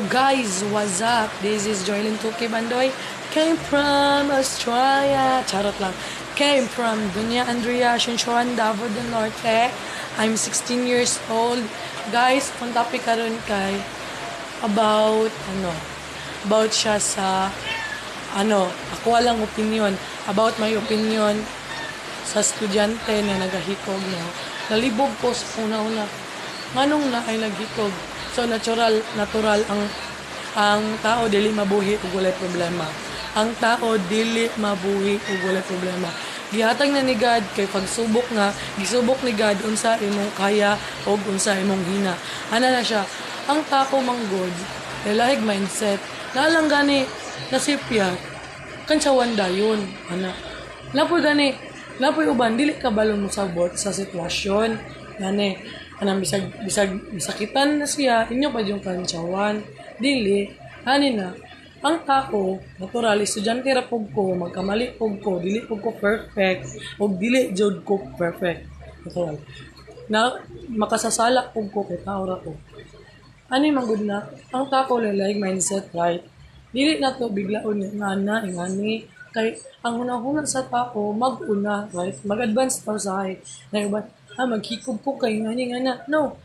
Guys, what's up? This is Joylyn Tuki Bandoy. Came from Australia. Charot lang. Came from Dunya Andrea, Sinshuan, Davao del Norte. I'm 16 years old. Guys, kung topic karon kay about about siya sa ako walang opinion about my opinion sa estudyante na nagahikog no. Nalibog ko sa una-una. Nganong na ay naghikog. So natural ang tao dili mabuhi ug walay problema. Ang tao dili mabuhi ug walay problema. Gihatag na ni God kay pagsubok nga gisubok ni God unsa imong kaya ug unsa imong hina. Ana na siya. Ang tao manggod lahig mindset. Nalang gani nasipya kansawan dayon ana. Lapoy uban dili ka balon mo sabot sa sitwasyon. Gani anang bisag bisakitan na siya inyo pa yung kantsawan dili ani na ang tao natural estudyante ra pug ko magkamali pug ko dili pug ko perfect ug dili jud ko perfect natural na makasasala pug ko kay tao ra ko ani manggod na ang tao lalayag mindset right dili na to biglaon nga na ingani kay ang hunahuna sa tao mag-una right mag-advance ta sa na iba maghikog ko kay ngani nga no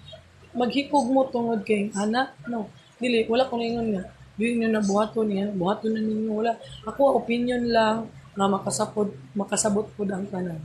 maghikog mo tungod kay ana no dili wala ko ningon nga dili niyo na buhaton na ninyo wala ako opinion lang na makasabot pud ang tanan